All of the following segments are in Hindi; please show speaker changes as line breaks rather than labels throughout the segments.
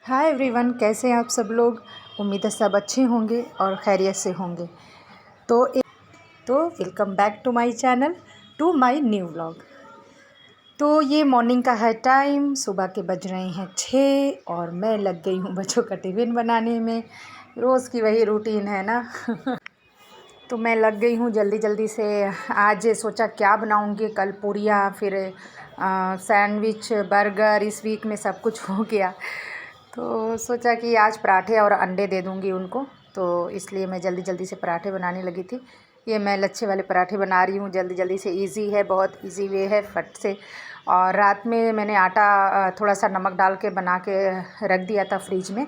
हाय एवरीवन, कैसे हैं आप सब लोग। उम्मीद है सब अच्छे होंगे और खैरियत से होंगे। तो welcome back to my channel, to my new vlog. तो ये मॉर्निंग का है टाइम, सुबह के बज रहे हैं 6 और मैं लग गई हूँ बच्चों का टिफ़िन बनाने में। रोज़ की वही रूटीन है ना। तो मैं लग गई हूँ जल्दी जल्दी से। आज सोचा क्या बनाऊँगी, कल पूरियाँ, फिर सैंडविच, बर्गर, इस वीक में सब कुछ हो गया। तो सोचा कि आज पराठे और अंडे दे दूँगी उनको, तो इसलिए मैं जल्दी जल्दी से पराठे बनाने लगी थी। ये मैं लच्छे वाले पराठे बना रही हूँ जल्दी जल्दी से। इजी है, बहुत इजी वे है, फट से। और रात में मैंने आटा थोड़ा सा नमक डाल के बना के रख दिया था फ्रिज में।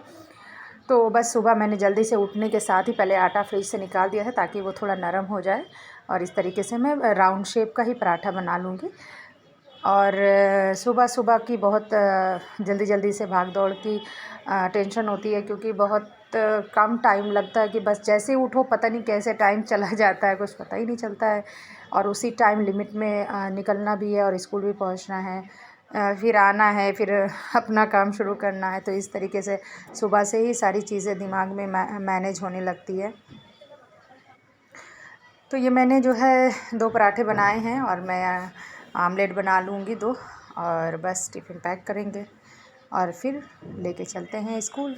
तो बस सुबह मैंने जल्दी से उठने के साथ ही पहले आटा फ्रिज से निकाल दिया था ताकि वो थोड़ा नरम हो जाए, और इस तरीके से मैं राउंड शेप का ही पराठा बना लूँगी। और सुबह सुबह की बहुत जल्दी जल्दी से भाग दौड़ की टेंशन होती है, क्योंकि बहुत कम टाइम लगता है कि बस जैसे उठो पता नहीं कैसे टाइम चला जाता है, कुछ पता ही नहीं चलता है। और उसी टाइम लिमिट में निकलना भी है और स्कूल भी पहुंचना है, फिर आना है, फिर अपना काम शुरू करना है। तो इस तरीके से सुबह से ही सारी चीज़ें दिमाग में मैनेज होने लगती है। तो ये मैंने जो है 2 पराठे बनाए हैं और मैं आमलेट बना लूँगी 2, और बस टिफ़िन पैक करेंगे और फिर लेके चलते हैं स्कूल।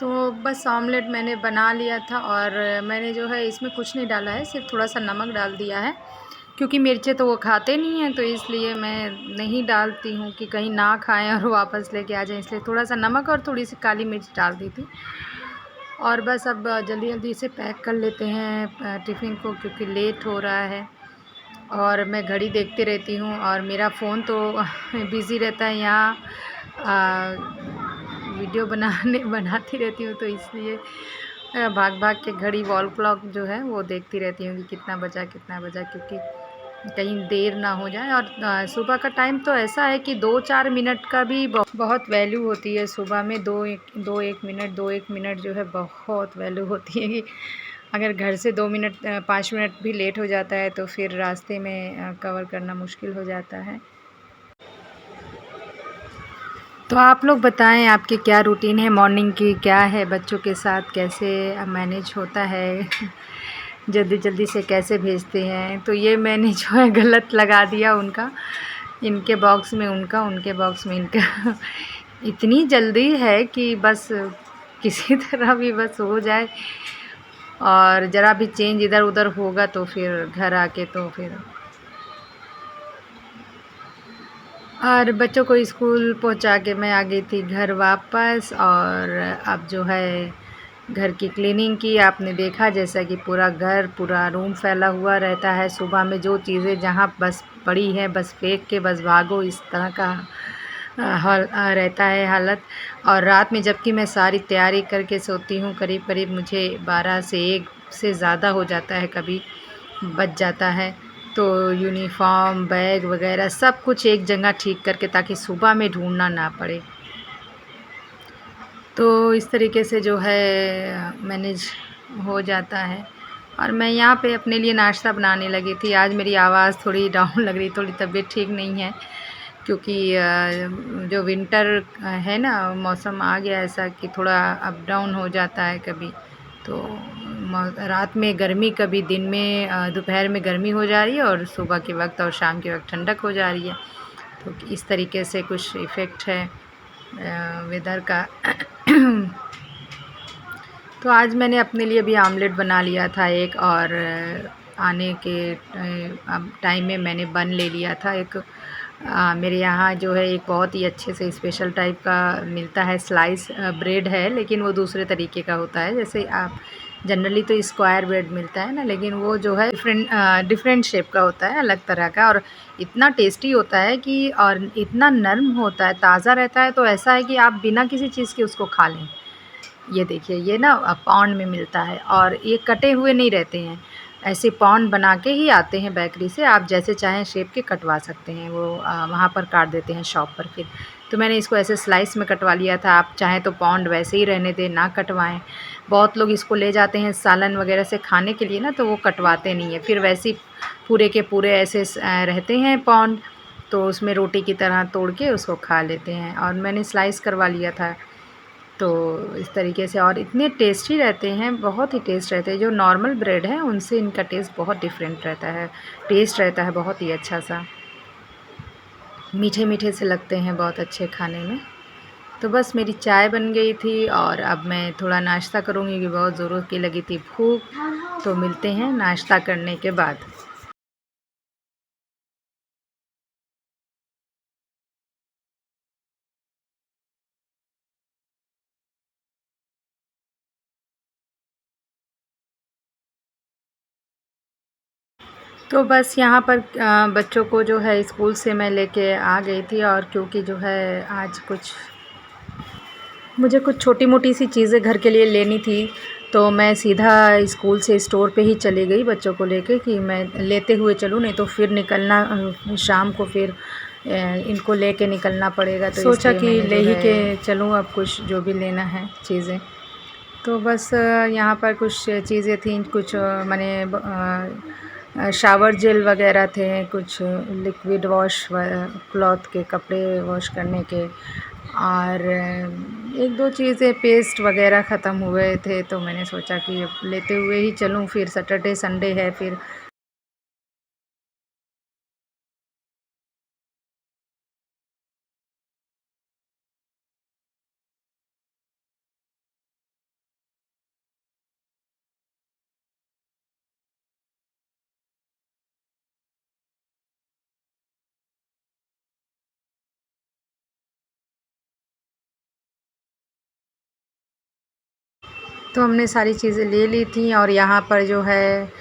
तो बस ऑमलेट मैंने बना लिया था, और मैंने जो है इसमें कुछ नहीं डाला है, सिर्फ थोड़ा सा नमक डाल दिया है, क्योंकि मिर्चें तो वो खाते नहीं हैं, तो इसलिए मैं नहीं डालती हूँ कि कहीं ना खाएं और वापस लेके आ जाएं, इसलिए थोड़ा सा नमक और थोड़ी सी काली मिर्च डाल दी थी। और बस अब जल्दी जल्दी से पैक कर लेते हैं टिफ़िन को, क्योंकि लेट हो रहा है। और मैं घड़ी देखती रहती हूँ और मेरा फ़ोन तो बिज़ी रहता है यहाँ, वीडियो बनाती रहती हूँ, तो इसलिए भाग भाग के घड़ी वॉल क्लॉक जो है वो देखती रहती हूँ कि कितना बजा, क्योंकि कहीं देर ना हो जाए। और सुबह का टाइम तो ऐसा है कि 2-4 मिनट का भी बहुत वैल्यू होती है सुबह में। दो एक मिनट जो है बहुत वैल्यू होती है कि अगर घर से 2 मिनट 5 मिनट भी लेट हो जाता है तो फिर रास्ते में कवर करना मुश्किल हो जाता है। तो आप लोग बताएं, आपकी क्या रूटीन है मॉर्निंग की, क्या है बच्चों के साथ, कैसे मैनेज होता है जल्दी जल्दी से कैसे भेजते हैं। तो ये मैंने जो है गलत लगा दिया उनका, इनके बॉक्स में उनका, उनके बॉक्स में इनका इतनी जल्दी है कि बस किसी तरह भी बस हो जाए, और ज़रा भी चेंज इधर उधर होगा तो फिर घर आके तो फिर। और बच्चों को स्कूल पहुंचा के मैं आ गई थी घर वापस। और अब जो है घर की क्लीनिंग की, आपने देखा जैसा कि पूरा घर, पूरा रूम फैला हुआ रहता है। सुबह में जो चीज़ें जहाँ बस पड़ी हैं बस फेंक के बस भागो, इस तरह का रहता है हालत। और रात में जबकि मैं सारी तैयारी करके सोती हूँ, करीब करीब मुझे 12 से 1 से ज़्यादा हो जाता है, कभी बच जाता है। तो यूनिफ़ॉर्म, बैग वगैरह सब कुछ एक जगह ठीक करके, ताकि सुबह में ढूँढना ना पड़े। तो इस तरीके से जो है मैनेज हो जाता है। और मैं यहाँ पे अपने लिए नाश्ता बनाने लगी थी। आज मेरी आवाज़ थोड़ी डाउन लग रही, थोड़ी तबीयत ठीक नहीं है, क्योंकि जो विंटर है ना, मौसम आ गया ऐसा कि थोड़ा अप डाउन हो जाता है कभी। तो रात में गर्मी, कभी दिन में दोपहर में गर्मी हो जा रही है, और सुबह के वक्त और शाम के वक्त ठंडक हो जा रही है। तो इस तरीके से कुछ इफ़ेक्ट है वेदर का। तो आज मैंने अपने लिए भी आमलेट बना लिया था एक, और आने के अब टाइम में मैंने बन ले लिया था एक। मेरे यहाँ जो है एक बहुत ही अच्छे से स्पेशल टाइप का मिलता है, स्लाइस ब्रेड है, लेकिन वो दूसरे तरीके का होता है। जैसे आप जनरली तो स्क्वायर ब्रेड मिलता है ना, लेकिन वो जो है डिफरेंट शेप का होता है, अलग तरह का, और इतना टेस्टी होता है कि, और इतना नर्म होता है, ताज़ा रहता है। तो ऐसा है कि आप बिना किसी चीज़ के उसको खा लें। ये देखिए, ये ना पाउंड में मिलता है, और ये कटे हुए नहीं रहते हैं, ऐसे पाउंड बना के ही आते हैं बेकरी से। आप जैसे चाहें शेप के कटवा सकते हैं, वो वहाँ पर काट देते हैं शॉप पर फिर। तो मैंने इसको ऐसे स्लाइस में कटवा लिया था। आप चाहें तो पाउंड वैसे ही रहने दें, ना कटवाएं। बहुत लोग इसको ले जाते हैं सालन वगैरह से खाने के लिए ना, तो वो कटवाते नहीं है, फिर वैसे ही पूरे के पूरे ऐसे रहते हैं पाउंड। तो उसमें रोटी की तरह तोड़ के उसको खा लेते हैं, और मैंने स्लाइस करवा लिया था। तो इस तरीके से, और इतने टेस्टी रहते हैं, बहुत ही टेस्ट रहते हैं। जो नॉर्मल ब्रेड है उनसे इनका टेस्ट बहुत डिफरेंट रहता है, टेस्ट रहता है बहुत ही अच्छा सा, मीठे मीठे से लगते हैं, बहुत अच्छे खाने में। तो बस मेरी चाय बन गई थी, और अब मैं थोड़ा नाश्ता करूँगी क्योंकि बहुत ज़ोरों की लगी थी भूख। तो मिलते हैं नाश्ता करने के बाद। तो बस यहाँ पर बच्चों को जो है स्कूल से मैं लेके आ गई थी, और क्योंकि जो है आज मुझे कुछ छोटी मोटी सी चीज़ें घर के लिए लेनी थी, तो मैं सीधा स्कूल से स्टोर पे ही चली गई बच्चों को लेके, कि मैं लेते हुए चलूँ, नहीं तो फिर निकलना शाम को फिर इनको लेके निकलना पड़ेगा। तो सोचा कि ले ही के चलूँ अब, कुछ जो भी लेना है चीज़ें। तो बस यहाँ पर कुछ चीज़ें थीं, कुछ शावर जेल वगैरह थे, कुछ लिक्विड वॉश क्लॉथ के, कपड़े वॉश करने के, और एक दो चीज़ें पेस्ट वगैरह ख़त्म हुए थे। तो मैंने सोचा कि अब लेते हुए ही चलूँ, फिर सैटरडे संडे है फिर। तो हमने सारी चीज़ें ले ली थी और यहाँ पर जो है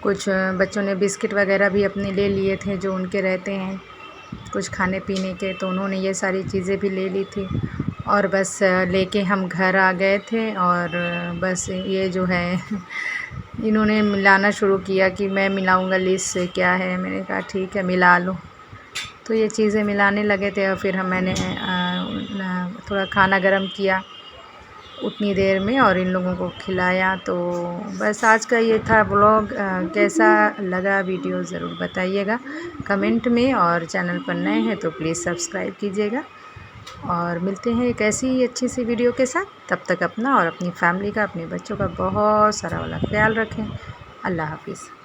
कुछ बच्चों ने बिस्किट वगैरह भी अपने ले लिए थे जो उनके रहते हैं कुछ खाने पीने के, तो उन्होंने ये सारी चीज़ें भी ले ली थी और बस लेके हम घर आ गए थे। और बस ये जो है इन्होंने मिलाना शुरू किया कि मैं मिलाऊंगा लिस्ट से क्या है, मैंने कहा ठीक है मिला लो। तो ये चीज़ें मिलाने लगे थे और फिर मैंने थोड़ा खाना गरम किया उतनी देर में और इन लोगों को खिलाया। तो बस आज का ये था व्लॉग। कैसा लगा वीडियो ज़रूर बताइएगा कमेंट में, और चैनल पर नए हैं तो प्लीज़ सब्सक्राइब कीजिएगा। और मिलते हैं एक ऐसी ही अच्छी सी वीडियो के साथ। तब तक अपना और अपनी फैमिली का, अपने बच्चों का बहुत सारा वाला ख्याल रखें। अल्लाह हाफिज़।